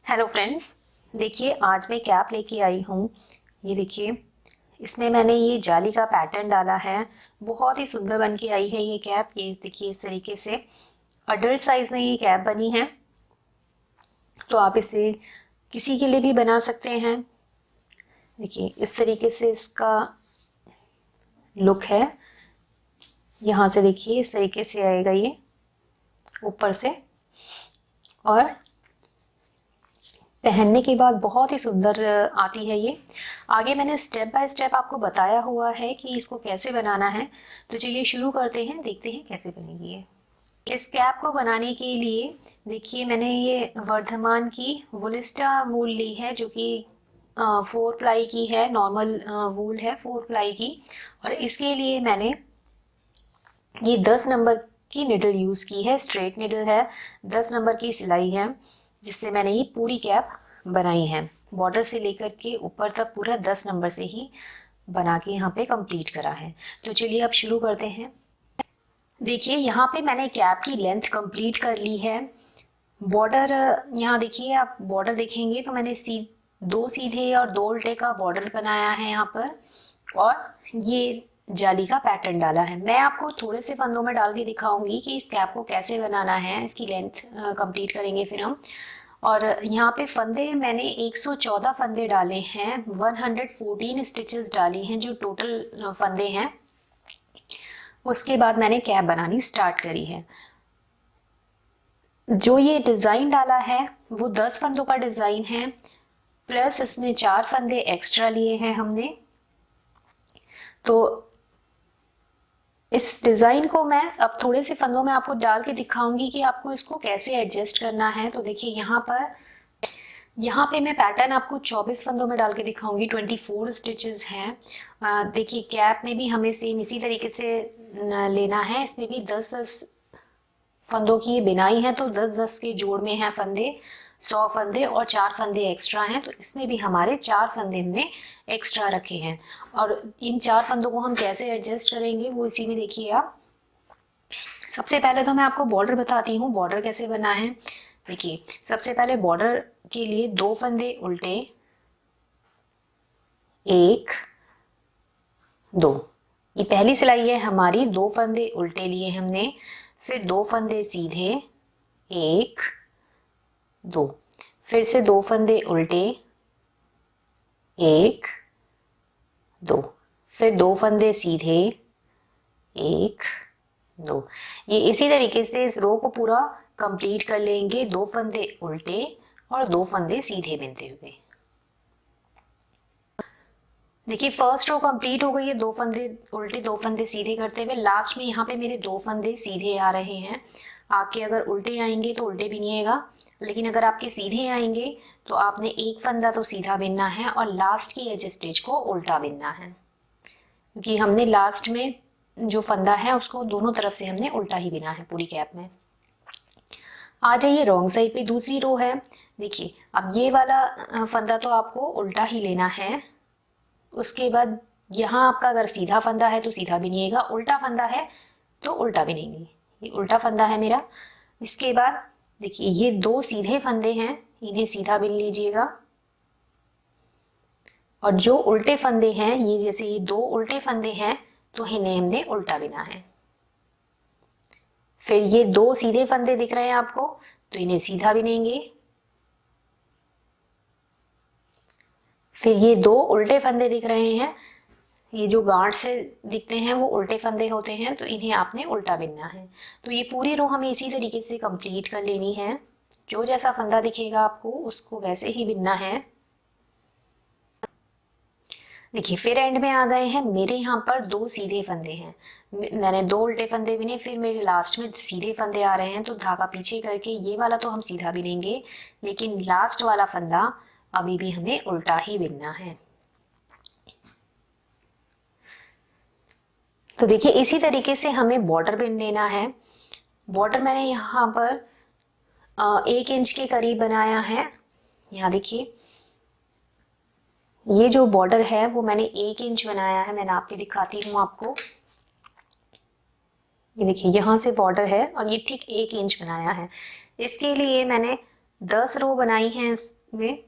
Hello friends, देखिए आज मैं कैप लेके आई हूँ। ये देखिए, इसमें मैंने ये जाली का पैटर्न डाला है। बहुत ही सुंदर बन के आई है ये कैप। ये देखिए, इस तरीके से अडल्ट साइज में ये कैप बनी है। तो आप इसे किसी के लिए भी बना सकते हैं। देखिए, इस तरीके से इसका लुक है। यहाँ से देखिए, इस तरीके से आएगा ये ऊपर से, और पहनने के बाद बहुत ही सुंदर आती है ये। आगे मैंने स्टेप बाय स्टेप आपको बताया हुआ है कि इसको कैसे बनाना है। तो चलिए शुरू करते हैं, देखते हैं कैसे बनेगी ये। इस कैप को बनाने के लिए देखिए, मैंने ये वर्धमान की वुलिस्टा वूल ली है, जो कि 4 प्लाई की है। नॉर्मल वूल है 4 प्लाई की। और इसके लिए मैंने ये 10 नंबर की निडल यूज़ की है। स्ट्रेट निडल है, 10 नंबर की सिलाई है, जिससे मैंने ये पूरी कैप बनाई है। बॉर्डर से लेकर के ऊपर तक पूरा 10 नंबर से ही बना के यहाँ पे कंप्लीट करा है। तो चलिए अब शुरू करते हैं। देखिए, यहाँ पे मैंने कैप की लेंथ कंप्लीट कर ली है। बॉर्डर यहाँ देखिए, आप बॉर्डर देखेंगे तो मैंने 2 सीधे और 2 उल्टे का बॉर्डर बनाया है यहाँ पर, और ये जाली का पैटर्न डाला है। मैं आपको थोड़े से फंदों में डाल के दिखाऊंगी कि इस कैप को कैसे बनाना है। इसकी लेंथ कंप्लीट करेंगे फिर हम। और यहाँ पे फंदे मैंने 114 फंदे डाले हैं, 114 स्टिचेस डाली हैं जो टोटल फंदे हैं। उसके बाद मैंने कैप बनानी स्टार्ट करी है। जो ये डिज़ाइन डाला है वो 10 फंदों का डिज़ाइन है, प्लस इसमें 4 फंदे एक्स्ट्रा लिए हैं हमने। तो इस डिज़ाइन को मैं अब थोड़े से फंदों में आपको डाल के दिखाऊंगी कि आपको इसको कैसे एडजस्ट करना है। तो देखिए, यहाँ पे मैं पैटर्न आपको 24 फंदों में डाल के दिखाऊंगी। 24 स्टिचेस हैं। देखिए, कैप में भी हमें सेम इसी तरीके से लेना है। इसमें भी 10-10 फंदों की ये बिनाई है, तो 10-10 के जोड़ में है फंदे। 100 फंदे और 4 फंदे एक्स्ट्रा हैं, तो इसमें भी हमारे 4 फंदे हमने एक्स्ट्रा रखे हैं। और इन 4 फंदों को हम कैसे एडजस्ट करेंगे वो इसी में देखिए आप। सबसे पहले तो मैं आपको बॉर्डर बताती हूँ, बॉर्डर कैसे बना है। देखिए, सबसे पहले बॉर्डर के लिए 2 फंदे उल्टे, 1 2, ये पहली सिलाई है हमारी। 2 फंदे उल्टे लिए हमने, फिर 2 फंदे सीधे, 1 2, फिर से 2 फंदे उल्टे, 1 2, फिर 2 फंदे सीधे, 1 2। ये इसी तरीके से इस रो को पूरा कंप्लीट कर लेंगे, 2 फंदे उल्टे और 2 फंदे सीधे बिनते हुए। देखिए, फर्स्ट रो कंप्लीट हो गई है 2 फंदे उल्टे 2 फंदे सीधे करते हुए। लास्ट में यहाँ पे मेरे 2 फंदे सीधे आ रहे हैं। आपके अगर उल्टे आएंगे तो उल्टे बिनिएगा, लेकिन अगर आपके सीधे आएंगे तो आपने एक फंदा तो सीधा बिनना है और लास्ट की एज स्टिच को उल्टा बिनना है, क्योंकि हमने लास्ट में जो फंदा है उसको दोनों तरफ से हमने उल्टा ही बिना है पूरी कैप में। आ जाइए रॉन्ग साइड पे, दूसरी रो है। देखिए, अब ये वाला फंदा तो आपको उल्टा ही लेना है। उसके बाद यहाँ आपका अगर सीधा फंदा है तो सीधा बिनिएगा, उल्टा फंदा है तो उल्टा बिनेंगे। ये उल्टा फंदा है मेरा। इसके बाद देखिए, ये 2 सीधे फंदे हैं, इन्हें सीधा बिन लीजिएगा। और जो उल्टे फंदे हैं, ये जैसे ये 2 उल्टे फंदे हैं तो इन्हें हमने उल्टा बिना है। फिर ये 2 सीधे फंदे दिख रहे हैं आपको, तो इन्हें सीधा बिनेंगे। फिर ये 2 उल्टे फंदे दिख रहे हैं, ये जो गांठ से दिखते हैं वो उल्टे फंदे होते हैं, तो इन्हें आपने उल्टा बिनना है। तो ये पूरी रो हमें इसी तरीके से कंप्लीट कर लेनी है। जो जैसा फंदा दिखेगा आपको उसको वैसे ही बिनना है। देखिए, फिर एंड में आ गए हैं। मेरे यहाँ पर 2 सीधे फंदे हैं, मैंने 2 उल्टे फंदे बिने, फिर मेरे लास्ट में सीधे फंदे आ रहे हैं। तो धागा पीछे करके ये वाला तो हम सीधा बिनेंगे, लेकिन लास्ट वाला फंदा अभी भी हमें उल्टा ही बिनना है। तो देखिए, इसी तरीके से हमें बॉर्डर बिन लेना है। बॉर्डर मैंने यहाँ पर 1 इंच के करीब बनाया है। यहाँ देखिए, ये जो बॉर्डर है वो मैंने 1 इंच बनाया है। मैं नाप के दिखाती हूँ आपको। ये देखिए, यहाँ से बॉर्डर है और ये ठीक 1 इंच बनाया है। इसके लिए मैंने 10 रो बनाई हैं इसमें,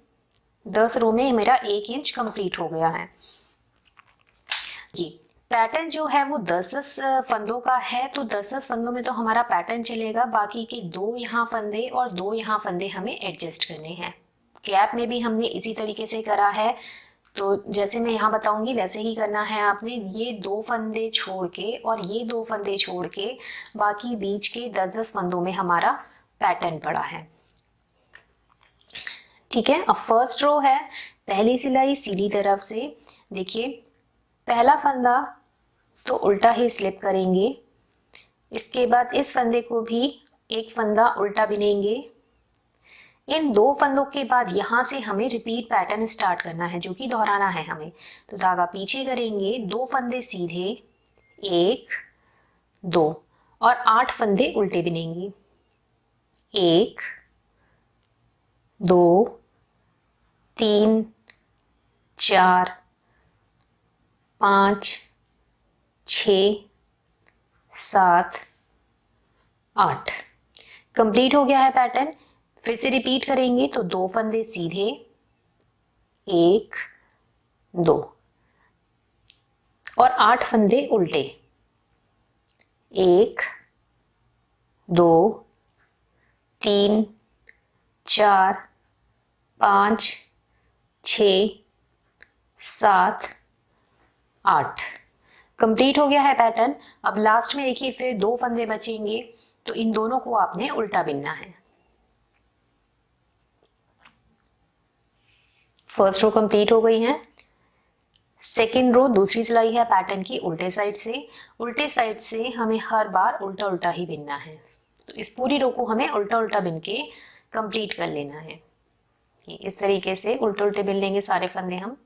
10 रो में मेरा 1 इंच कंप्लीट हो गया है। ये पैटर्न जो है वो 10-10 फंदों का है, तो 10-10 फंदों में तो हमारा पैटर्न चलेगा, बाकी के 2 यहाँ फंदे और 2 यहाँ फंदे हमें एडजस्ट करने हैं। कैप में भी हमने इसी तरीके से करा है, तो जैसे मैं यहाँ बताऊंगी वैसे ही करना है आपने। ये 2 फंदे छोड़ के और ये 2 फंदे छोड़ के बाकी बीच के 10-10 फंदों में हमारा पैटर्न पड़ा है। ठीक है, अब फर्स्ट रो है, पहली सिलाई सीधी तरफ से। देखिए पहला फंदा तो उल्टा ही स्लिप करेंगे, इसके बाद इस फंदे को भी एक फंदा उल्टा बिनेंगे। इन 2 फंदों के बाद यहाँ से हमें रिपीट पैटर्न स्टार्ट करना है, जो कि दोहराना है हमें। तो धागा पीछे करेंगे, 2 फंदे सीधे, 1 2 और 8 फंदे उल्टे बिनेंगे। 1 2 3 4 5 6 7 8। कंप्लीट हो गया है पैटर्न। फिर से रिपीट करेंगे, तो 2 फंदे सीधे, 1 2 और 8 फंदे उल्टे, 1 2 3 4 5 6 7 8। कंप्लीट हो गया है पैटर्न। अब लास्ट में देखिए फिर 2 फंदे बचेंगे, तो इन दोनों को आपने उल्टा बिनना है। फर्स्ट रो कंप्लीट हो गई है। सेकेंड रो दूसरी सिलाई है पैटर्न की उल्टे साइड से। उल्टे साइड से हमें हर बार उल्टा उल्टा ही बिनना है, तो इस पूरी रो को हमें उल्टा उल्टा बिन के कंप्लीट कर लेना है। इस तरीके से उल्टे उल्टे बिन लेंगे सारे फंदे हम।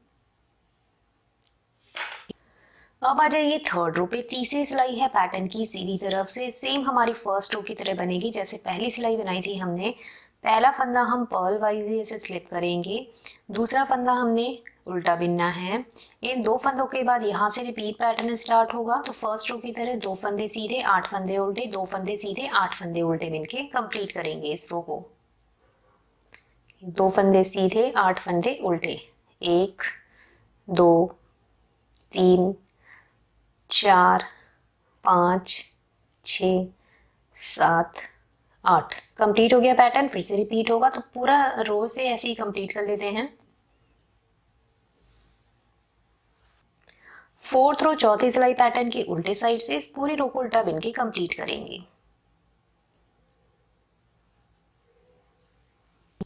अब आ जाइए थर्ड रो पे। तीसरी सिलाई है पैटर्न की सीधी तरफ से, सेम हमारी फर्स्ट रो की तरह बनेगी जैसे पहली सिलाई बनाई थी हमने। पहला फंदा हम पर्ल वाइज ऐसे स्लिप करेंगे, दूसरा फंदा हमने उल्टा बिनना है। इन 2 फंदों के बाद यहाँ से रिपीट पैटर्न स्टार्ट होगा। तो फर्स्ट रो की तरह 2 फंदे सीधे, 8 फंदे उल्टे, 2 फंदे सीधे, 8 फंदे उल्टे बिन के कंप्लीट करेंगे इस रो को। 2 फंदे सीधे, 8 फंदे उल्टे, 1 2 3 4 5 6 7 8। कंप्लीट हो गया पैटर्न। फिर से रिपीट होगा, तो पूरा रो से ऐसे ही कंप्लीट कर लेते हैं। फोर्थ रो चौथी सिलाई पैटर्न के उल्टे साइड से इस पूरी रो को उल्टा बिन के कंप्लीट करेंगे।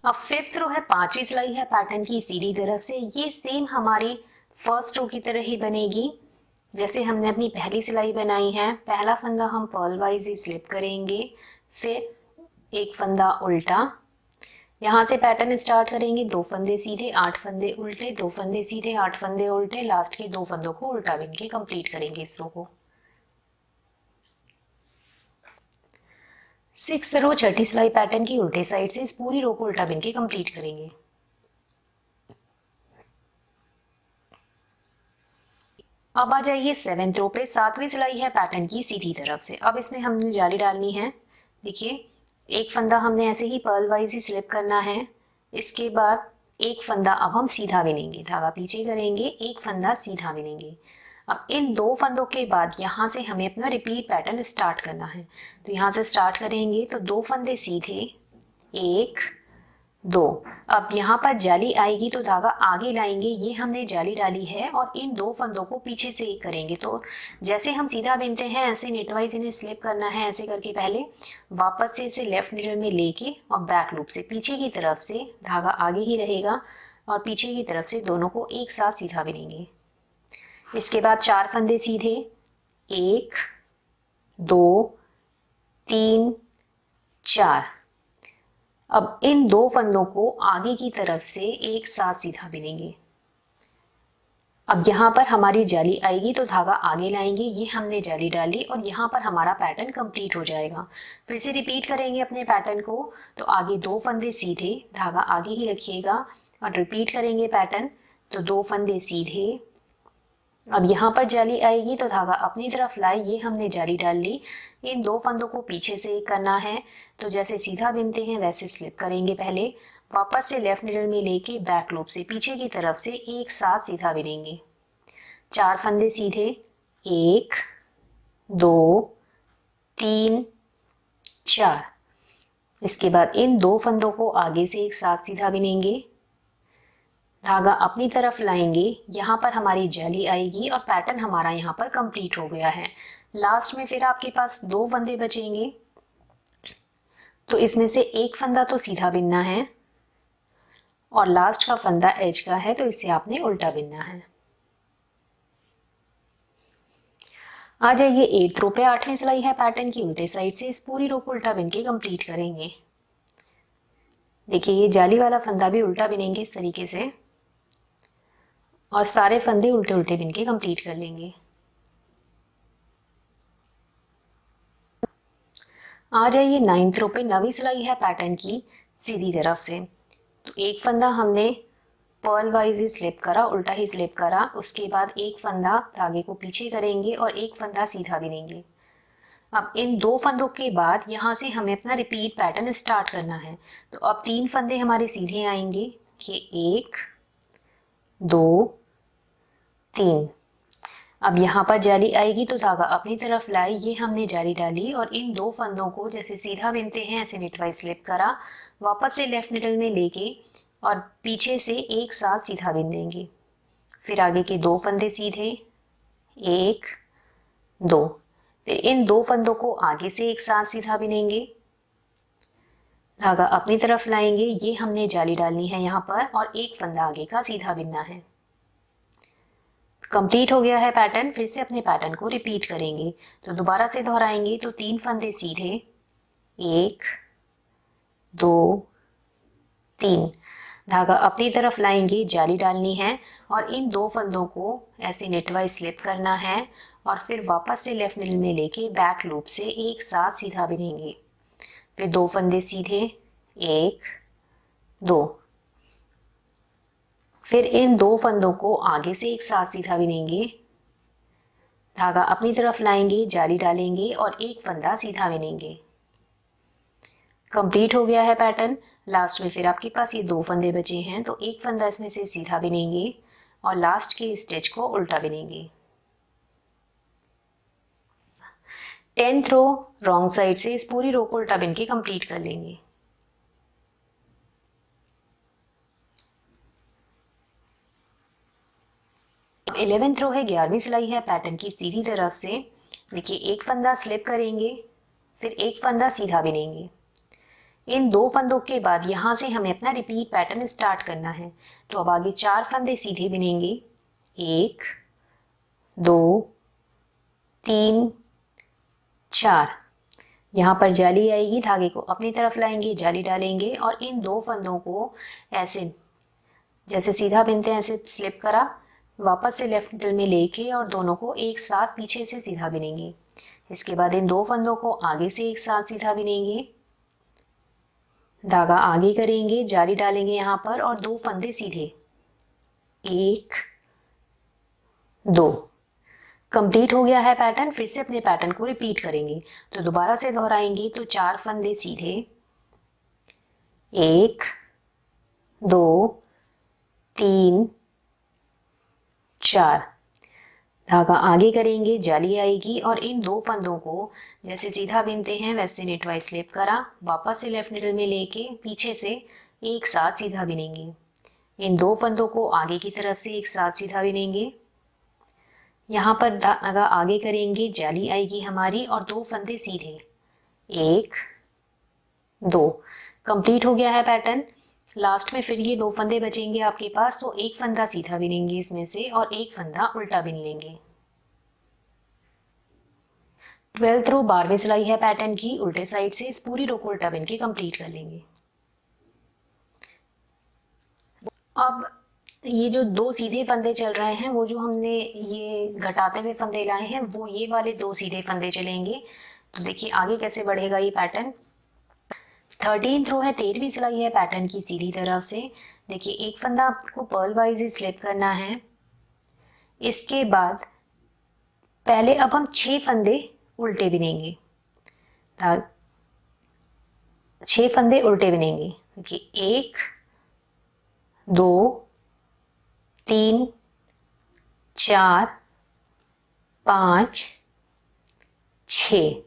अब फिफ्थ रो है, पांचवी सिलाई है पैटर्न की सीधी तरफ से। ये सेम हमारी फर्स्ट रो की तरह ही बनेगी जैसे हमने अपनी पहली सिलाई बनाई है। पहला फंदा हम पर्ल वाइज ही स्लिप करेंगे, फिर एक फंदा उल्टा, यहाँ से पैटर्न स्टार्ट करेंगे। 2 फंदे सीधे, 8 फंदे उल्टे, 2 फंदे सीधे, 8 फंदे उल्टे, लास्ट के 2 फंदों को उल्टा बिन के कंप्लीट करेंगे इस रो को। सिक्स्थ रो छठी सिलाई पैटर्न की उल्टे साइड से इस पूरी रो को उल्टा बिन के कंप्लीट करेंगे। अब आ जाइए सेवेंथ रो पे। सातवीं सिलाई है पैटर्न की सीधी तरफ से। अब इसमें हमने जाली डालनी है। देखिए एक फंदा हमने ऐसे ही पर्ल वाइज ही स्लिप करना है, इसके बाद एक फंदा अब हम सीधा बिनेंगे, धागा पीछे करेंगे, एक फंदा सीधा बिनेंगे। अब इन 2 फंदों के बाद यहाँ से हमें अपना रिपीट पैटर्न स्टार्ट करना है। तो यहाँ से स्टार्ट करेंगे, तो 2 फंदे सीधे, 1 2। अब यहाँ पर जाली आएगी तो धागा आगे लाएंगे, ये हमने जाली डाली है, और इन 2 फंदों को पीछे से ही करेंगे। तो जैसे हम सीधा बिनते हैं ऐसे नेटवाइज इन्हें स्लिप करना है। ऐसे करके पहले वापस से इसे लेफ्ट नीडल में लेके और बैक लूप से पीछे की तरफ से धागा आगे ही रहेगा और पीछे की तरफ से दोनों को एक साथ सीधा बिनेंगे। इसके बाद 4 फंदे सीधे, 1 2 3 4। अब इन 2 फंदों को आगे की तरफ से एक साथ सीधा बिनेंगे। अब यहाँ पर हमारी जाली आएगी तो धागा आगे लाएंगे, ये हमने जाली डाली और यहाँ पर हमारा पैटर्न कंप्लीट हो जाएगा। फिर से रिपीट करेंगे अपने पैटर्न को। तो आगे 2 फंदे सीधे, धागा आगे ही रखिएगा और रिपीट करेंगे पैटर्न। तो 2 फंदे सीधे, अब यहाँ पर जाली आएगी तो धागा अपनी तरफ लाए, ये हमने जाली डाल ली। इन दो फंदों को पीछे से करना है, तो जैसे सीधा बिनते हैं वैसे स्लिप करेंगे। पहले वापस से लेफ्ट निडल में लेके बैक लूप से पीछे की तरफ से एक साथ सीधा बिनेंगे। 4 फंदे सीधे, 1 2 3 4। इसके बाद इन दो फंदों को आगे से एक साथ सीधा बिनेंगे, धागा अपनी तरफ लाएंगे। यहाँ पर हमारी जाली आएगी और पैटर्न हमारा यहाँ पर कंप्लीट हो गया है। लास्ट में फिर आपके पास 2 फंदे बचेंगे, तो इसमें से एक फंदा तो सीधा बिनना है और लास्ट का फंदा एज का है, तो इसे आपने उल्टा बिनना है। आ जाइए 8th रो पे। 8वीं सिलाई है पैटर्न की, उल्टे साइड से इस पूरी रो को उल्टा बिन के कंप्लीट करेंगे। देखिए ये जाली वाला फंदा भी उल्टा बिनेंगे इस तरीके से और सारे फंदे उल्टे उल्टे बिन के कंप्लीट कर लेंगे। आ जाइए 9th रो पे। 9वीं सिलाई है पैटर्न की, सीधी तरफ से। तो एक फंदा हमने पर्ल वाइज ही स्लिप करा, उल्टा ही स्लिप करा। उसके बाद एक फंदा धागे को पीछे करेंगे और एक फंदा सीधा बिनेंगे। अब इन 2 फंदों के बाद यहाँ से हमें अपना रिपीट पैटर्न स्टार्ट करना है। तो अब 3 फंदे हमारे सीधे आएंगे कि 1 2 3। अब यहाँ पर जाली आएगी तो धागा अपनी तरफ लाए, ये हमने जाली डाली और इन 2 फंदों को जैसे सीधा बिनते हैं ऐसे निटवाइज स्लिप करा, वापस से लेफ्ट निडल में लेके और पीछे से एक साथ सीधा बिन देंगे। फिर आगे के 2 फंदे सीधे, 1 2। फिर इन 2 फंदों को आगे से एक साथ सीधा बिनेंगे, धागा अपनी तरफ लाएंगे, ये हमने जाली डालनी है यहाँ पर और एक फंदा आगे का सीधा बिनना है। कंप्लीट हो गया है पैटर्न। फिर से अपने पैटर्न को रिपीट करेंगे, तो दोबारा से दोहराएंगे। तो 3 फंदे सीधे, 1 2 3, धागा अपनी तरफ लाएंगे, जाली डालनी है और इन 2 फंदों को ऐसे नेटवाइज स्लिप करना है और फिर वापस से लेफ्ट निडल में लेके बैक लूप से एक साथ सीधा बिनेंगे। फिर 2 फंदे सीधे, 1 2। फिर इन 2 फंदों को आगे से एक साथ सीधा बिनेंगे, धागा अपनी तरफ लाएंगे, जाली डालेंगे और एक फंदा सीधा बिनेंगे। कंप्लीट हो गया है पैटर्न। लास्ट में फिर आपके पास ये 2 फंदे बचे हैं, तो एक फंदा इसमें से सीधा बिनेंगे और लास्ट के स्टिच को उल्टा बिनेंगे। 10th रो रॉन्ग साइड से इस पूरी रो को उल्टा बिन के कंप्लीट कर लेंगे। अब 11th रो है, 11वीं सिलाई है पैटर्न की, सीधी तरफ से। देखिए एक फंदा स्लिप करेंगे, फिर एक फंदा सीधा बिनेंगे। इन 2 फंदों के बाद यहाँ से हमें अपना रिपीट पैटर्न स्टार्ट करना है। तो अब आगे 4 फंदे सीधे बिनेंगे, 1 2 3 4। यहाँ पर जाली आएगी, धागे को अपनी तरफ लाएंगे, जाली डालेंगे और इन 2 फंदों को ऐसे जैसे सीधा बिनते हैं ऐसे स्लिप करा, वापस से लेफ्ट निडल में लेके और दोनों को एक साथ पीछे से सीधा बिनेंगे। इसके बाद इन 2 फंदों को आगे से एक साथ सीधा बिनेंगे, धागा आगे करेंगे, जाली डालेंगे यहाँ पर और 2 फंदे सीधे, 1 2। कंप्लीट हो गया है पैटर्न। फिर से अपने पैटर्न को रिपीट करेंगे, तो दोबारा से दोहराएंगे। तो 4 फंदे सीधे, 1 2 3 4, धागा आगे करेंगे, जाली आएगी और इन 2 फंदों को जैसे सीधा बिनते हैं वैसे नेटवाइज स्लिप करा, वापस से लेफ्ट निडल में लेके पीछे से एक साथ सीधा बिनेंगे। इन 2 फंदों को आगे की तरफ से एक साथ सीधा बिनेंगे, यहाँ पर धागा आगे करेंगे, जाली आएगी हमारी और 2 फंदे सीधे, 1 2। कंप्लीट हो गया है पैटर्न। लास्ट में फिर ये 2 फंदे बचेंगे आपके पास, तो एक फंदा सीधा बिनेंगे इसमें से और एक फंदा उल्टा बिन लेंगे। 12th रो 12वीं सिलाई है पैटर्न की, उल्टे साइड से इस पूरी रो को उल्टा बिन के कंप्लीट कर लेंगे। अब ये जो 2 सीधे फंदे चल रहे हैं, वो जो हमने ये घटाते हुए फंदे लाए हैं, वो ये वाले 2 सीधे फंदे चलेंगे। तो देखिए आगे कैसे बढ़ेगा ये पैटर्न। 13th रो है, 13वीं सिलाई है पैटर्न की, सीधी तरफ से। देखिए एक फंदा आपको पर्ल वाइज ही स्लिप करना है, इसके बाद पहले अब हम 6 फंदे उल्टे बिनेंगे, 6 फंदे उल्टे बिनेंगे। देखिए 1 2 3 4 5 6,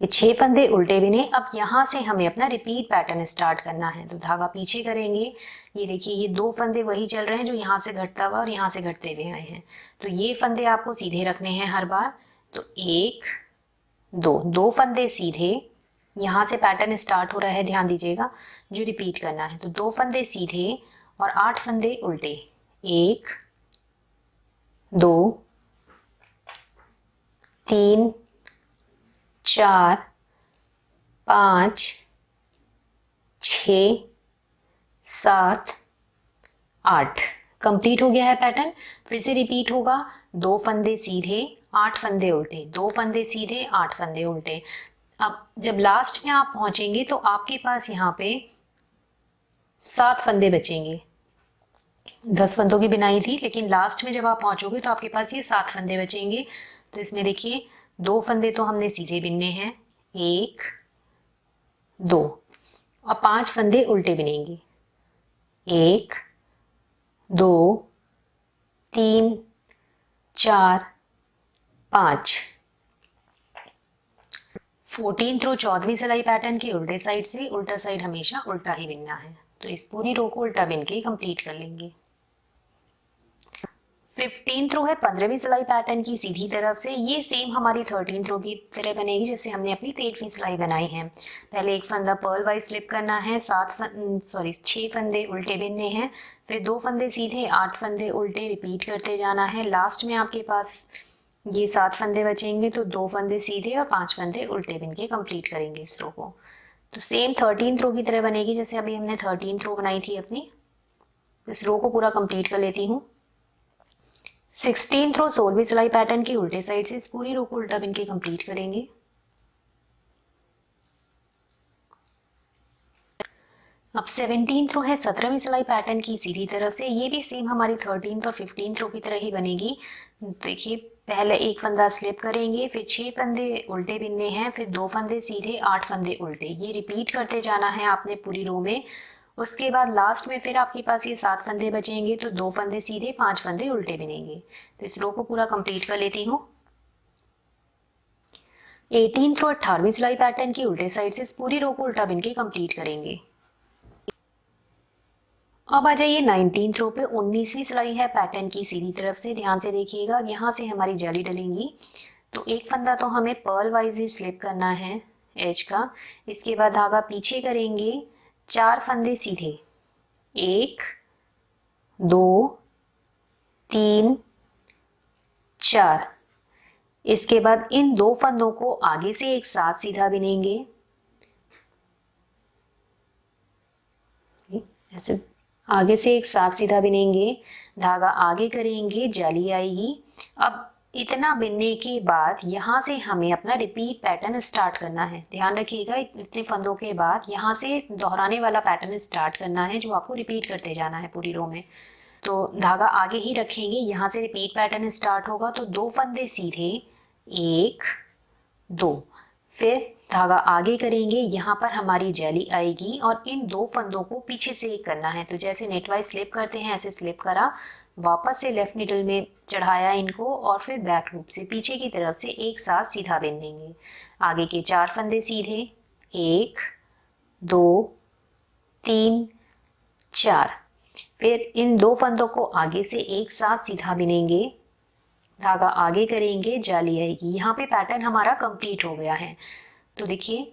ये 6 फंदे उल्टे बिने। अब यहाँ से हमें अपना रिपीट पैटर्न स्टार्ट करना है, तो धागा पीछे करेंगे। ये देखिए ये 2 फंदे वही चल रहे हैं जो यहाँ से घटता हुआ और यहाँ से घटते हुए आए हैं, तो ये फंदे आपको सीधे रखने हैं हर बार। तो 1 2 फंदे सीधे, यहाँ से पैटर्न स्टार्ट हो रहा है, ध्यान दीजिएगा, जो रिपीट करना है। तो 2 फंदे सीधे और 8 फंदे उल्टे। 1 2 3 4 5 6 7 8, कंप्लीट हो गया है पैटर्न। फिर से रिपीट होगा, 2 फंदे सीधे 8 फंदे उल्टे, 2 फंदे सीधे 8 फंदे उल्टे। अब जब लास्ट में आप पहुंचेंगे तो आपके पास यहाँ पे 7 फंदे बचेंगे। 10 फंदों की बिनाई थी, लेकिन लास्ट में जब आप पहुंचोगे तो आपके पास ये 7 फंदे बचेंगे। तो इसमें देखिए 2 फंदे तो हमने सीधे बिनने हैं, 1 2, और 5 फंदे उल्टे बिनेंगे, 1 2 3 4 5। 14th रो 14वीं सिलाई पैटर्न की उल्टे साइड से, उल्टा साइड हमेशा उल्टा ही बिनना है। तो इस पूरी रो को उल्टा बिन के कंप्लीट कर लेंगे। 15th रो है 15वीं सिलाई पैटर्न की सीधी तरफ से, ये सेम हमारी 13th रो की तरह बनेगी जैसे हमने अपनी 13वीं सिलाई बनाई है। पहले एक फंदा पर्ल वाइज स्लिप करना है, 6 फंदे उल्टे बिनने हैं, फिर 2 फंदे सीधे 8 फंदे उल्टे, रिपीट करते जाना है। लास्ट में आपके पास ये 7 फंदे बचेंगे, तो 2 फंदे सीधे और 5 फंदे उल्टे बिन के कंप्लीट करेंगे इस रो को। तो सेम 13th रो की तरह बनेगी जैसे अभी हमने 13th रो बनाई थी अपनी। इस रो को पूरा कंप्लीट कर लेती हूँ। 16th रो 16वीं सिलाई पैटर्न की उल्टे साइड से, इस पूरी रो को उल्टा बिन के कंप्लीट करेंगे। अब 17th रो है 17वीं सिलाई पैटर्न की सीधी तरफ से, ये भी सेम हमारी 13th और 15th रो की तरह ही बनेगी। देखिए पहले एक फंदा स्लिप करेंगे, फिर 6 फंदे उल्टे बिनने हैं, फिर 2 फंदे सीधे 8 फंदे उल्टे, ये रिपीट करते जाना है आपने पूरी रो में। उसके बाद लास्ट में फिर आपके पास ये 7 फंदे बचेंगे, तो 2 फंदे सीधे 5 फंदे उल्टे बिनेंगे। तो इस रो को पूरा कंप्लीट कर लेती हूँ। 18th रो 18वीं सिलाई पैटर्न की उल्टे साइड से, इस पूरी रो को उल्टा बिन के कंप्लीट करेंगे। अब आ जाइए 19th रो पे, 19वीं सिलाई है पैटर्न की सीधी तरफ से, ध्यान से देखिएगा। यहाँ से हमारी जाली डलेंगी, तो एक फंदा तो हमें पर्ल वाइज ही स्लिप करना है एज का। इसके बाद धागा पीछे करेंगे, 4 फंदे सीधे, 1 2 3 4। इसके बाद इन 2 फंदों को आगे से एक साथ सीधा बिनेंगे, ऐसे आगे से एक साथ सीधा बिनेंगे, धागा आगे करेंगे, जाली आएगी। अब इतना बिनने के बाद यहाँ से हमें अपना रिपीट पैटर्न स्टार्ट करना है। ध्यान रखिएगा, इतने फंदों के बाद यहाँ से दोहराने वाला पैटर्न स्टार्ट करना है, जो आपको रिपीट करते जाना है पूरी रो में। तो धागा आगे ही रखेंगे, यहाँ से रिपीट पैटर्न स्टार्ट होगा। तो 2 फंदे सीधे, 1 2, फिर धागा आगे करेंगे, यहाँ पर हमारी जाली आएगी और इन 2 फंदों को पीछे से एक करना है। तो जैसे नेटवाइज स्लिप करते हैं ऐसे स्लिप करा, वापस से लेफ्ट नीडल में चढ़ाया इनको और फिर बैक लूप से पीछे की तरफ से एक साथ सीधा बिन देंगे। आगे के 4 फंदे सीधे, 1 2 3 4, फिर इन 2 फंदों को आगे से एक साथ सीधा बिनेंगे, धागा आगे करेंगे, जाली आएगी। यहाँ पे पैटर्न हमारा कंप्लीट हो गया है। तो देखिए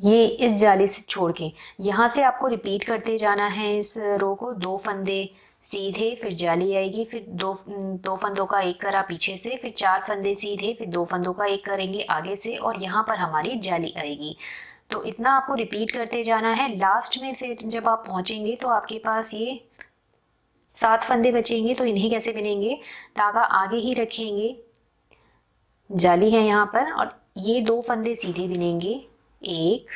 ये इस जाली से छोड़ के यहाँ से आपको रिपीट करते जाना है इस रो को। 2 फंदे सीधे, फिर जाली आएगी, फिर दो फंदों का एक करा पीछे से, फिर 4 फंदे सीधे, फिर 2 फंदों का एक करेंगे आगे से और यहाँ पर हमारी जाली आएगी। तो इतना आपको रिपीट करते जाना है। लास्ट में फिर जब आप पहुँचेंगे तो आपके पास ये 7 फंदे बचेंगे। तो इन्हें कैसे बिनेंगे, धागा आगे ही रखेंगे, जाली है यहाँ पर, और ये 2 फंदे सीधे बिनेंगे, 1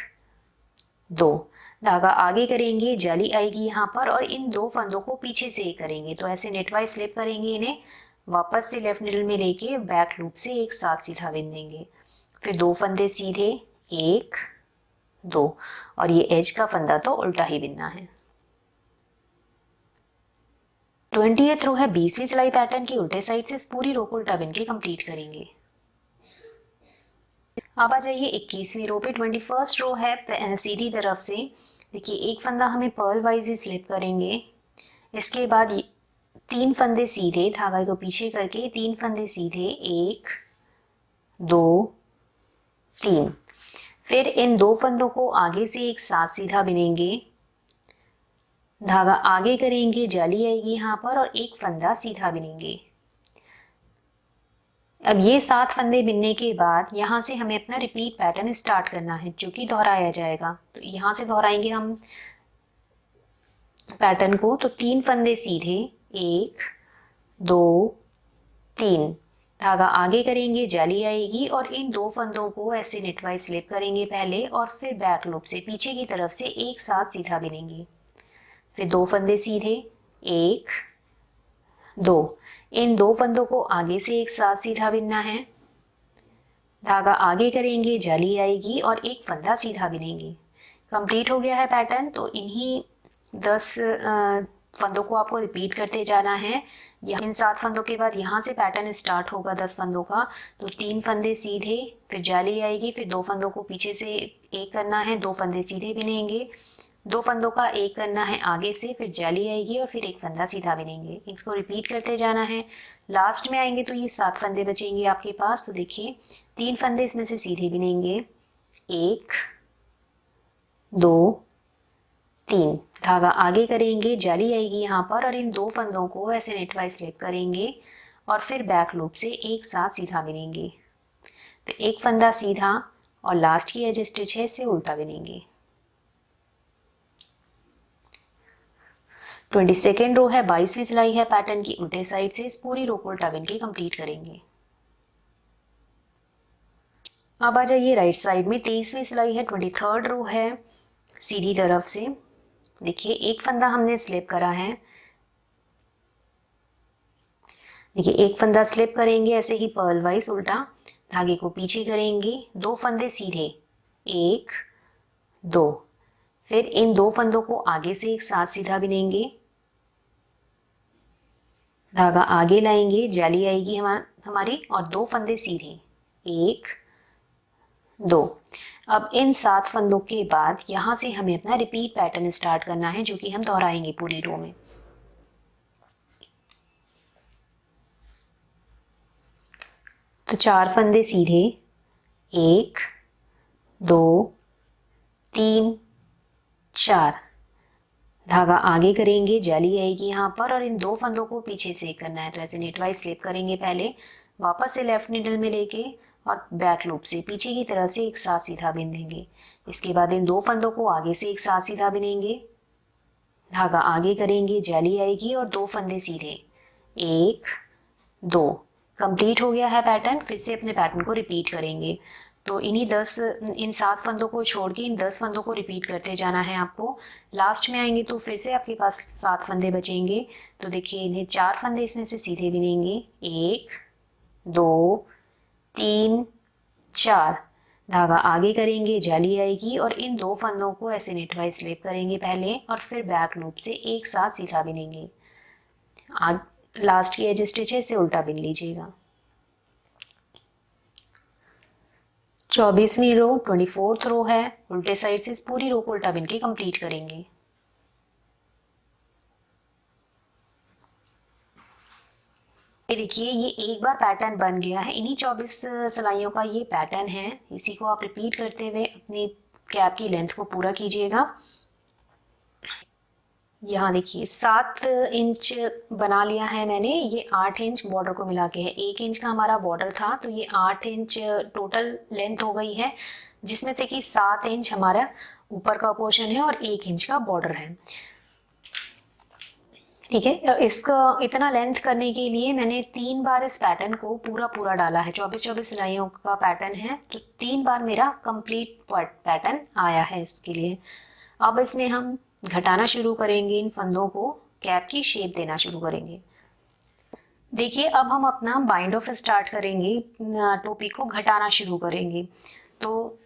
2, धागा आगे करेंगे, जाली आएगी यहाँ पर और इन दो फंदों को पीछे से करेंगे। तो ऐसे नेटवाइज स्लिप करेंगे, इन्हें वापस से लेफ्ट नीडल में लेके बैक लूप से एक साथ सीधा बिन देंगे। फिर दो फंदे सीधे, एक दो, और ये एज का फंदा तो उल्टा ही बिनना है। 20th रो है 20वीं सिलाई पैटर्न की, उल्टे साइड से इस पूरी रो को उल्टा बिन के कंप्लीट करेंगे। अब आ जाइए 21वीं रो पे। 21st रो है सीधी तरफ से। देखिए एक फंदा हमें पर्ल वाइज ही स्लिप करेंगे, इसके बाद तीन फंदे सीधे, धागा को पीछे करके तीन फंदे सीधे, एक दो तीन। फिर इन दो फंदों को आगे से एक साथ सीधा बिनेंगे, धागा आगे करेंगे, जाली आएगी यहाँ पर और एक फंदा सीधा बिनेंगे। अब ये 7 फंदे बिनने के बाद यहाँ से हमें अपना रिपीट पैटर्न स्टार्ट करना है, जो कि दोहराया जाएगा। तो यहाँ से दोहराएंगे हम पैटर्न को। तो तीन फंदे सीधे, एक दो तीन, धागा आगे करेंगे, जाली आएगी और इन दो फंदों को ऐसे नेटवाइज स्लिप करेंगे पहले और फिर बैक लूप से पीछे की तरफ से एक साथ सीधा बिनेंगे। फिर दो फंदे सीधे, एक दो, इन दो फंदों को आगे से एक साथ सीधा बिनना है, धागा आगे करेंगे, जाली आएगी और एक फंदा सीधा बिनेंगे। कंप्लीट हो गया है पैटर्न। तो इन्हीं 10 फंदों को आपको रिपीट करते जाना है। इन 7 फंदों के बाद यहाँ से पैटर्न स्टार्ट होगा 10 फंदों का। तो तीन फंदे सीधे, फिर जाली आएगी, फिर दो फंदों को पीछे से एक करना है, दो फंदे सीधे बिनेंगे, दो फंदों का एक करना है आगे से, फिर जाली आएगी और फिर एक फंदा सीधा बिनेंगे। इसको रिपीट करते जाना है। लास्ट में आएंगे तो ये 7 फंदे बचेंगे आपके पास। तो देखिए तीन फंदे इसमें से सीधे बिनेंगे, एक दो तीन, धागा आगे करेंगे, जाली आएगी यहाँ पर और इन दो फंदों को ऐसे नेटवाइज स्लिप करेंगे और फिर बैक लूप से एक साथ सीधा बिनेंगे। तो एक फंदा सीधा और लास्ट की एज स्टिच है इसे उल्टा बिनेंगे। 22nd रो है 22वीं सिलाई है पैटर्न की, उल्टे साइड से इस पूरी रो को उल्टा बिन के कंप्लीट करेंगे। अब आ जाइए राइट साइड में। 23वीं सिलाई है, 23rd रो है सीधी तरफ से। देखिए एक फंदा हमने स्लिप करा है, देखिए एक फंदा स्लिप करेंगे ऐसे ही पर्ल वाइज उल्टा, धागे को पीछे करेंगे, दो फंदे सीधे, एक दो, फिर इन दो फंदों को आगे से एक साथ सीधा बिनेंगे, धागा आगे लाएंगे, जाली आएगी हमारी और दो फंदे सीधे, एक दो। अब इन 7 फंदों के बाद यहां से हमें अपना रिपीट पैटर्न स्टार्ट करना है, जो कि हम दोहराएंगे पूरी रो में। तो 4 फंदे सीधे, एक दो तीन चार, धागा आगे करेंगे, जाली आएगी यहाँ पर और इन दो फंदों को पीछे से करना है। तो ऐसे नेटवाइज स्लिप करेंगे पहले, वापस से लेफ्ट नीडल में लेके और बैक लूप से पीछे की तरफ से एक साथ सीधा बिन देंगे। इसके बाद इन दो फंदों को आगे से एक साथ सीधा बिनेंगे, धागा आगे करेंगे, जाली आएगी और दो फंदे सीधे, एक दो। कंप्लीट हो गया है पैटर्न। फिर से अपने पैटर्न को रिपीट करेंगे। तो इन 7 फंदों को छोड़ के इन 10 फंदों को रिपीट करते जाना है आपको। लास्ट में आएंगे तो फिर से आपके पास 7 फंदे बचेंगे। तो देखिए इन्हें 4 फंदे इसमें से सीधे बिनेंगे, एक दो तीन चार, धागा आगे करेंगे, जाली आएगी और इन दो फंदों को ऐसे नेटवाइज स्लिप करेंगे पहले और फिर बैक लूप से एक साथ सीधा बिनेंगे। लास्ट की एज स्टिच है इसे उल्टा बिन लीजिएगा। 24वीं रो 24th रो है, उल्टे साइड से इस पूरी रो को उल्टा बिन के कंप्लीट करेंगे। ये देखिए ये एक बार पैटर्न बन गया है। इन्हीं 24 सिलाइयों का ये पैटर्न है। इसी को आप रिपीट करते हुए अपनी कैप की लेंथ को पूरा कीजिएगा। यहाँ देखिए 7 इंच बना लिया है मैंने। ये 8 इंच बॉर्डर को मिला के है। 1 इंच का हमारा बॉर्डर था तो ये 8 इंच टोटल लेंथ हो गई है, जिसमें से कि 7 इंच हमारा ऊपर का पोर्शन है और 1 इंच का बॉर्डर है। ठीक है, इसका इतना लेंथ करने के लिए मैंने 3 बार इस पैटर्न को पूरा डाला है। 24 सिलाइयों का पैटर्न है तो 3 बार मेरा कंप्लीट पैटर्न आया है इसके लिए। अब इसमें हम घटाना शुरू करेंगे, इन फंदों को कैप की शेप देना शुरू करेंगे। देखिए अब हम अपना बाइंड ऑफ स्टार्ट करेंगे, टोपी को घटाना शुरू करेंगे। तो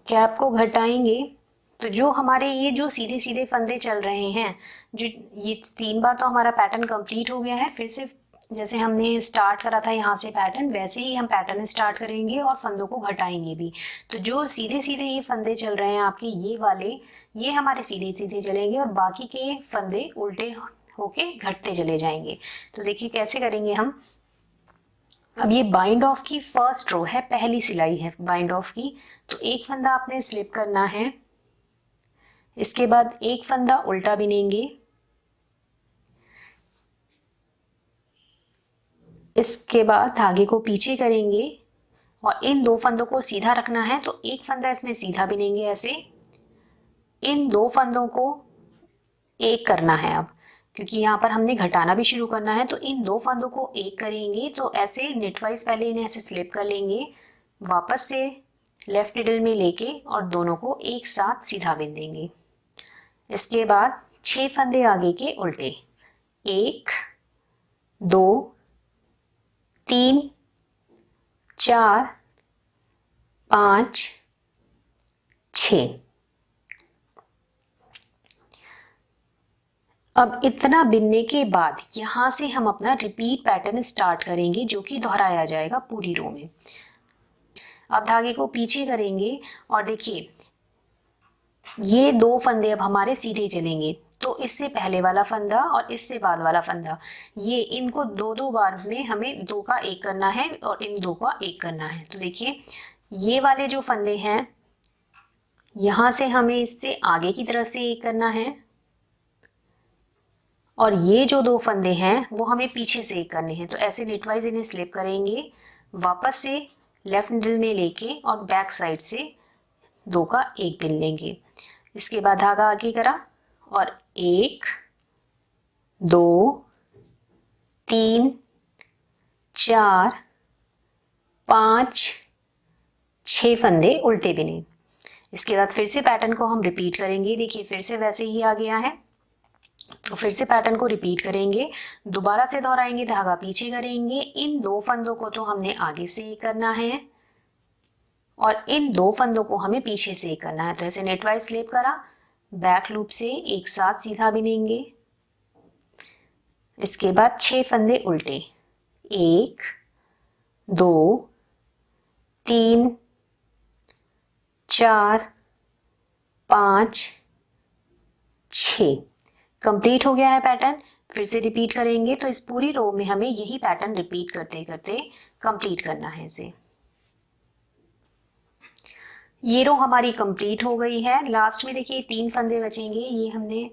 कैप को घटाएंगे तो जो हमारे ये जो सीधे सीधे फंदे चल रहे हैं, जो ये 3 बार तो हमारा पैटर्न कंप्लीट हो गया है। फिर से जैसे हमने स्टार्ट करा था यहाँ से पैटर्न, वैसे ही हम पैटर्न स्टार्ट करेंगे और फंदों को घटाएंगे भी। तो जो सीधे सीधे ये फंदे चल रहे हैं आपके, ये वाले, ये हमारे सीधे सीधे चलेंगे और बाकी के फंदे उल्टे होके घटते चले जाएंगे। तो देखिए कैसे करेंगे हम। अब ये बाइंड ऑफ की फर्स्ट रो है, पहली सिलाई है बाइंड ऑफ की। तो एक फंदा आपने स्लिप करना है, इसके बाद एक फंदा उल्टा बिनेंगे, इसके बाद धागे को पीछे करेंगे और इन 2 फंदों को सीधा रखना है। तो एक फंदा इसमें सीधा बिनेंगे ऐसे, इन 2 फंदों को एक करना है अब, क्योंकि यहाँ पर हमने घटाना भी शुरू करना है। तो इन 2 फंदों को एक करेंगे। तो ऐसे निटवाइज पहले इन्हें ऐसे स्लिप कर लेंगे, वापस से लेफ्ट निडल में लेके और दोनों को एक साथ सीधा बिन देंगे। इसके बाद 6 फंदे आगे के उल्टे, 1 2 3 4 5 6। अब इतना बिनने के बाद यहां से हम अपना रिपीट पैटर्न स्टार्ट करेंगे, जो कि दोहराया जाएगा पूरी रो में। अब धागे को पीछे करेंगे और देखिए ये 2 फंदे अब हमारे सीधे चलेंगे। तो इससे पहले वाला फंदा और इससे बाद वाला फंदा, ये इनको 2-2 बार में हमें 2 का 1 करना है और इन 2 का 1 करना है। तो देखिए ये वाले जो फंदे हैं, यहां से हमें इससे आगे की तरफ से 1 करना है और ये जो 2 फंदे हैं वो हमें पीछे से 1 करने हैं। तो ऐसे निटवाइज इन्हें स्लिप करेंगे, वापस से लेफ्ट निडल में लेके और बैक साइड से 2 का 1 बिन लेंगे। इसके बाद धागा आगे करा और 1 2 3 4 5 6 फंदे उल्टे बिने। इसके बाद फिर से पैटर्न को हम रिपीट करेंगे। देखिए फिर से वैसे ही आ गया है, तो फिर से पैटर्न को रिपीट करेंगे, दोबारा से दोहराएंगे, धागा पीछे करेंगे। इन 2 फंदों को तो हमने आगे से करना है और इन 2 फंदों को हमें पीछे से करना है। तो ऐसे नेटवाइज स्लिप करा, बैक लूप से एक साथ सीधा बिनेंगे। इसके बाद 6 फंदे उल्टे, 1 2 3 4 5 6। कंप्लीट हो गया है पैटर्न। फिर से रिपीट करेंगे। तो इस पूरी रो में हमें यही पैटर्न रिपीट करते करते कंप्लीट करना है इसे। ये रो हमारी कंप्लीट हो गई है। लास्ट में देखिए 3 फंदे बचेंगे। ये हमने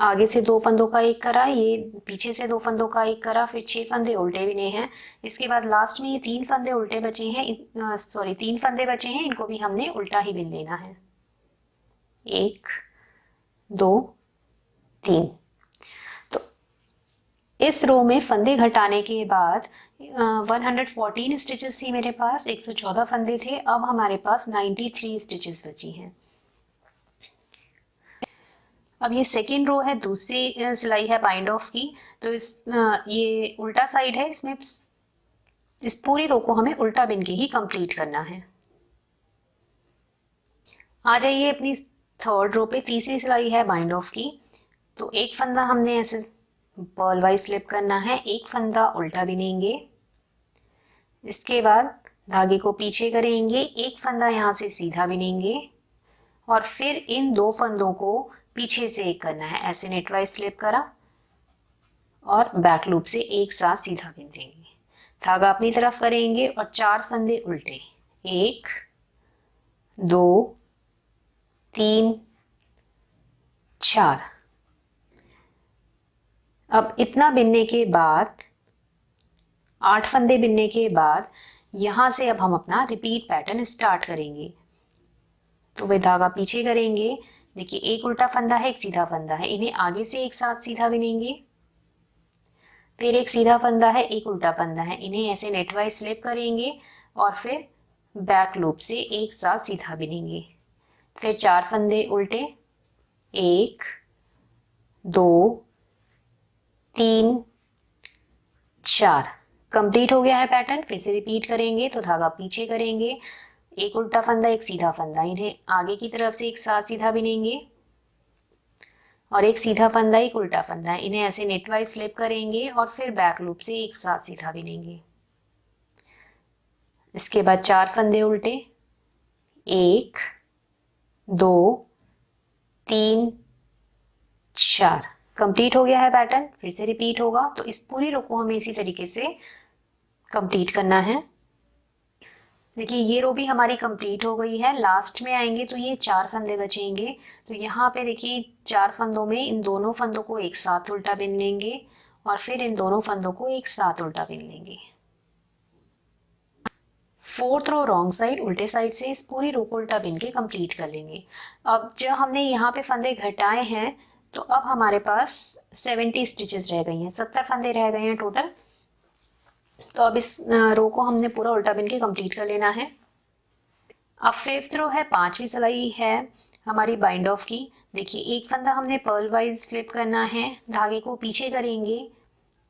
आगे से 2 फंदों का 1 करा, ये पीछे से 2 फंदों का 1 करा, फिर 6 फंदे उल्टे बिने हैं। इसके बाद लास्ट में ये 3 फंदे उल्टे बचे हैं, 3 फंदे बचे हैं, इनको भी हमने उल्टा ही बिन लेना है। 1 2 3। तो इस रो में फंदे घटाने के बाद 114 स्टिचेस थी मेरे पास, 114 फंदे थे। अब हमारे पास 93 स्टिचेस बची हैं। अब ये सेकेंड रो है, दूसरी सिलाई है बाइंड ऑफ की। तो ये उल्टा साइड है, इसमें इस पूरी रो को हमें उल्टा बिन के ही कंप्लीट करना है। आ जाइए अपनी थर्ड रो पे। तीसरी सिलाई है बाइंड ऑफ की। तो एक फंदा हमने ऐसे पर्ल वाइज स्लिप करना है, एक फंदा उल्टा बिनेंगे। इसके बाद धागे को पीछे करेंगे, एक फंदा यहाँ से सीधा बिनेंगे और फिर इन 2 फंदों को पीछे से एक करना है। ऐसे नेटवाइज स्लिप करा और बैक लूप से एक साथ सीधा बिन देंगे। धागा अपनी तरफ करेंगे और 4 फंदे उल्टे, 1 2 3 4। अब इतना बिनने के बाद 8 फंदे बिनने के बाद यहां से अब हम अपना रिपीट पैटर्न स्टार्ट करेंगे। तो वे धागा पीछे करेंगे। देखिए एक उल्टा फंदा है, एक सीधा फंदा है, इन्हें आगे से एक साथ सीधा बिनेंगे। फिर एक सीधा फंदा है, एक उल्टा फंदा है, इन्हें ऐसे नेटवाइज स्लिप करेंगे और फिर बैक लूप से एक साथ सीधा बिनेंगे। फिर 4 फंदे उल्टे, 1 2 3 4। कंप्लीट हो गया है पैटर्न। फिर से रिपीट करेंगे तो धागा पीछे करेंगे, एक उल्टा फंदा एक सीधा फंदा, इन्हें आगे की तरफ से एक साथ सीधा बिनेंगे और एक सीधा फंदा एक उल्टा फंदा, इन्हें ऐसे नेटवाइज स्लिप करेंगे और फिर बैक लूप से एक साथ सीधा बिनेंगे। इसके बाद 4 फंदे उल्टे, 1 2 3 4। कंप्लीट हो गया है पैटर्न। फिर से रिपीट होगा, तो इस पूरी रो को हमें इसी तरीके से कंप्लीट करना है। देखिए ये रो भी हमारी कंप्लीट हो गई है। लास्ट में आएंगे तो ये 4 फंदे बचेंगे। तो यहाँ पे देखिए 4 फंदों में इन दोनों फंदों को एक साथ उल्टा बिन लेंगे और फिर इन दोनों फंदों को एक साथ उल्टा बिन लेंगे। 4th रो रॉन्ग साइड, उल्टे साइड से इस पूरी रो को उल्टा बिन के कंप्लीट कर लेंगे। अब जब हमने यहाँ पे फंदे घटाए हैं तो अब हमारे पास 70 स्टिचेस रह गई हैं, 70 फंदे रह गए हैं टोटल। तो अब इस रो को हमने पूरा उल्टा बिन के कंप्लीट कर लेना है। अब 5th रो है, 5वीं सिलाई है हमारी बाइंड ऑफ की। देखिए एक फंदा हमने पर्ल वाइज स्लिप करना है, धागे को पीछे करेंगे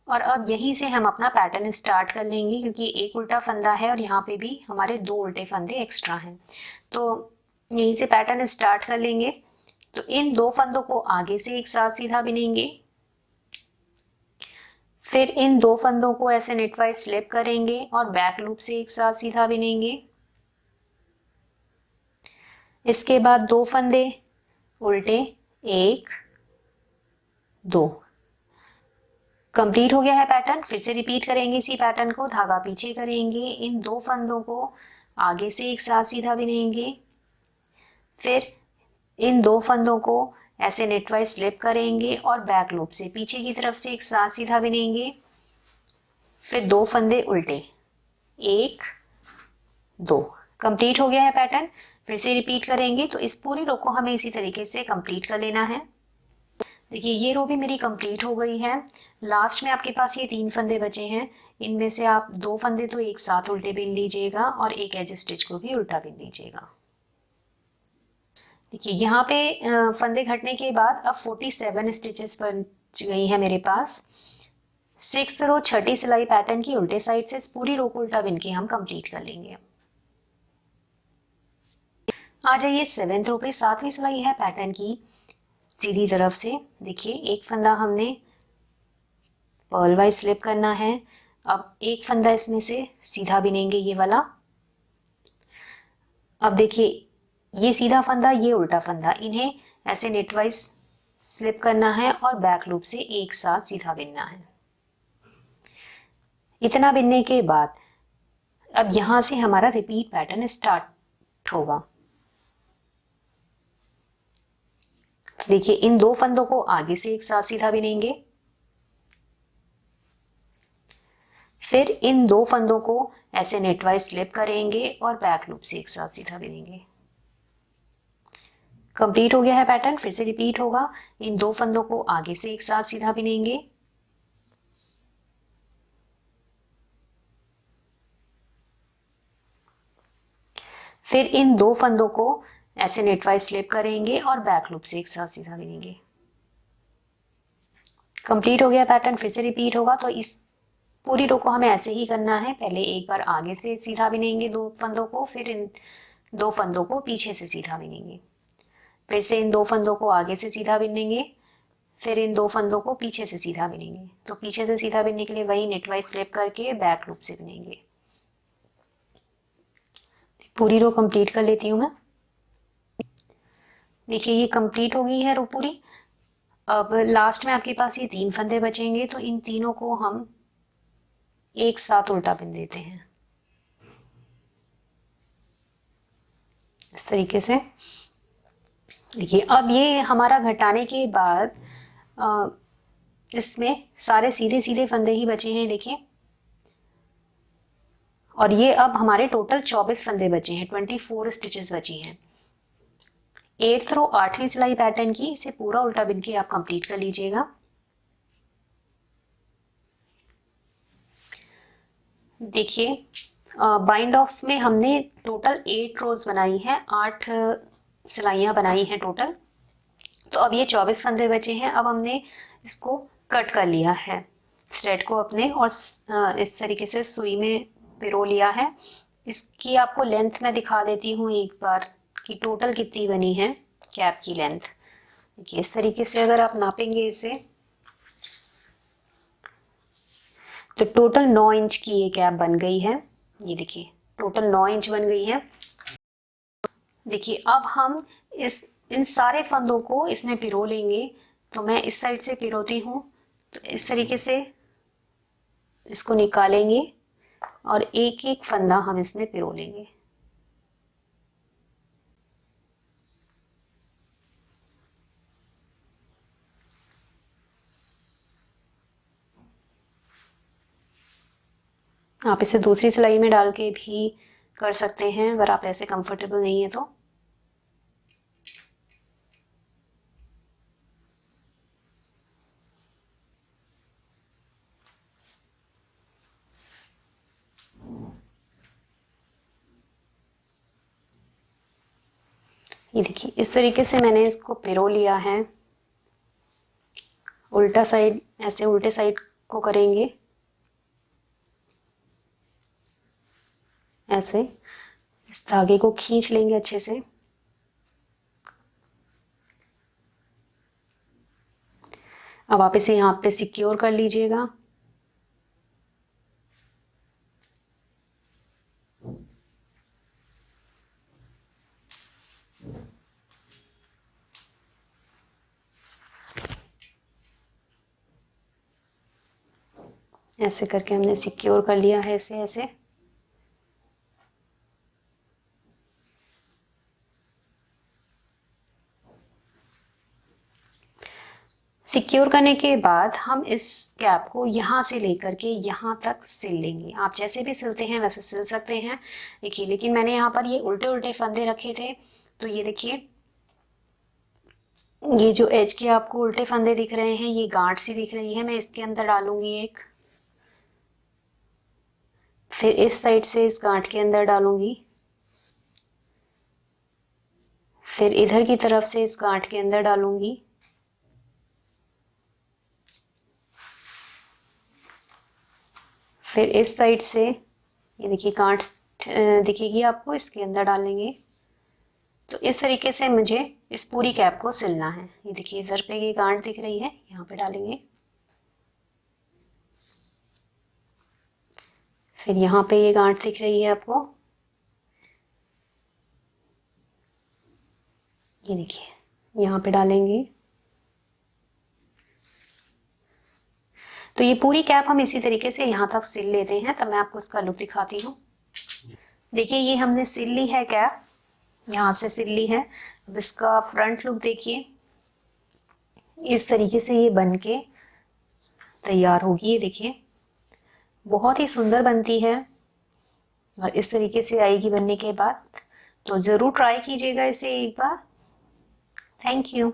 और अब यहीं से हम अपना पैटर्न स्टार्ट कर लेंगे, क्योंकि एक उल्टा फंदा है और यहाँ पे भी हमारे 2 उल्टे फंदे एक्स्ट्रा हैं। तो यहीं से पैटर्न स्टार्ट कर लेंगे। तो इन 2 फंदों को आगे से एक साथ सीधा बिनेंगे, फिर इन 2 फंदों को ऐसे नेटवाइज स्लिप करेंगे और बैक लूप से एक साथ सीधा बिनेंगे। इसके बाद 2 फंदे उल्टे, 1 2। कंप्लीट हो गया है पैटर्न। फिर से रिपीट करेंगे इसी पैटर्न को, धागा पीछे करेंगे, इन 2 फंदों को आगे से एक साथ सीधा बिनेंगे, फिर इन 2 फंदों को ऐसे नेटवाइज स्लिप करेंगे और बैक लूप से पीछे की तरफ से एक साथ सीधा बिनेंगे, फिर 2 फंदे उल्टे, 1 2। कंप्लीट हो गया है पैटर्न। फिर से रिपीट करेंगे। तो इस पूरी रो को हमें इसी तरीके से कंप्लीट कर लेना है। देखिए ये रो भी मेरी कंप्लीट हो गई है। लास्ट में आपके पास ये 3 फंदे बचे हैं, इनमें से आप 2 फंदे तो एक साथ उल्टे बिन लीजिएगा और एक एज स्टिच को भी उल्टा बिन लीजिएगा। देखिए यहाँ पे फंदे घटने के बाद अब 47 स्टिचेस बच गई हैं मेरे पास। 6th रो छठी सिलाई पैटर्न की उल्टे साइड से इस पूरी रो को उल्टा बिन के हम कंप्लीट कर लेंगे। आ जाइए 7th रो पे, 7वीं सिलाई है पैटर्न की सीधी तरफ से। देखिए एक फंदा हमने पर्ल वाइज स्लिप करना है, अब एक फंदा इसमें से सीधा बिनेंगे ये वाला। अब देखिए ये सीधा फंदा ये उल्टा फंदा, इन्हें ऐसे नेटवाइज स्लिप करना है और बैक लूप से एक साथ सीधा बिनना है। इतना बिनने के बाद अब यहां से हमारा रिपीट पैटर्न स्टार्ट होगा। देखिए इन 2 फंदों को आगे से एक साथ सीधा बिनेंगे, फिर इन 2 फंदों को ऐसे नेटवाइज स्लिप करेंगे और बैक लूप से एक साथ सीधा बिनेंगे। कंप्लीट हो गया है पैटर्न। फिर से रिपीट होगा। इन 2 फंदों को आगे से एक साथ सीधा बिनेंगे, फिर इन 2 फंदों को ऐसे नेटवाइज स्लिप करेंगे और बैक लूप से एक साथ सीधा बिनेंगे। कंप्लीट हो गया पैटर्न। फिर से रिपीट होगा। तो इस पूरी रो को हमें ऐसे ही करना है। पहले एक बार आगे से सीधा बिनेंगे 2 फंदों को, फिर इन 2 फंदों को पीछे से सीधा बिनेंगे, फिर से इन 2 फंदों को आगे से सीधा बिनेंगे, फिर इन 2 फंदों को पीछे से सीधा बिनेंगे। तो पीछे से सीधा बिनने के लिए वही नेटवाइज स्लिप करके बैक लूप से बिनेंगे। पूरी रो कंप्लीट कर लेती हूँ मैं। देखिए ये कंप्लीट हो गई है रो पूरी। अब लास्ट में आपके पास ये 3 फंदे बचेंगे, तो इन तीनों को हम एक साथ उल्टा बिन देते हैं इस तरीके से। देखिए अब ये हमारा घटाने के बाद इसमें सारे सीधे सीधे फंदे ही बचे हैं। देखिए और ये अब हमारे टोटल 24 फंदे बचे हैं, 24 स्टिचेस बची हैं। 8th रो 8वीं सिलाई पैटर्न की, इसे पूरा उल्टा बिन के आप कंप्लीट कर लीजिएगा। देखिए बाइंड ऑफ में हमने टोटल 8 रोज बनाई है, 8 सिलाइयाँ बनाई हैं टोटल। तो अब ये 24 फंदे बचे हैं। अब हमने इसको कट कर लिया है थ्रेड को अपने, और इस तरीके से सुई में पिरो लिया है। इसकी आपको लेंथ मैं दिखा देती हूँ एक बार कि टोटल कितनी बनी है कैप की लेंथ। देखिए इस तरीके से अगर आप नापेंगे इसे तो टोटल 9 इंच की ये कैप बन गई है। ये देखिए टोटल 9 इंच बन गई है। देखिए अब हम इन सारे फंदों को इसमें पिरो लेंगे। तो मैं इस साइड से पिरोती हूँ, तो इस तरीके से इसको निकालेंगे और एक एक फंदा हम इसमें पिरो लेंगे। आप इसे दूसरी सिलाई में डाल के भी कर सकते हैं अगर आप ऐसे कंफर्टेबल नहीं है तो। ये देखिए इस तरीके से मैंने इसको पिरो लिया है। उल्टा साइड, ऐसे उल्टे साइड को करेंगे, ऐसे इस धागे को खींच लेंगे अच्छे से। अब आप इसे यहाँ पे सिक्योर कर लीजिएगा। ऐसे करके हमने सिक्योर कर लिया है इसे ऐसे। सिक्योर करने के बाद हम इस कैप को यहाँ से लेकर के यहाँ तक सिल लेंगे। आप जैसे भी सिलते हैं वैसे सिल सकते हैं। देखिए लेकिन मैंने यहाँ पर ये उल्टे उल्टे फंदे रखे थे, तो ये देखिए ये जो एज के आपको उल्टे फंदे दिख रहे हैं, ये गांठ सी दिख रही है, मैं इसके अंदर डालूंगी एक। फिर इस साइड से इस गांठ के अंदर डालूंगी, फिर इधर की तरफ से इस गांठ के अंदर डालूंगी, फिर इस साइड से ये देखिए गांठ दिखेगी आपको, इसके अंदर डालेंगे। तो इस तरीके से मुझे इस पूरी कैप को सिलना है। ये देखिए इधर पे ये गांठ दिख रही है, यहाँ पे डालेंगे, फिर यहाँ पे ये गांठ दिख रही है आपको, ये देखिए यहाँ पे डालेंगे। तो ये पूरी कैप हम इसी तरीके से यहाँ तक सिल लेते हैं। तब मैं आपको इसका लुक दिखाती हूँ। देखिए ये हमने सिल ली है कैप, यहाँ से सिल ली है। अब इसका फ्रंट लुक देखिए, इस तरीके से ये बन के तैयार होगी। ये देखिए बहुत ही सुंदर बनती है और इस तरीके से आएगी बनने के बाद। तो ज़रूर ट्राई कीजिएगा इसे एक बार। Thank you.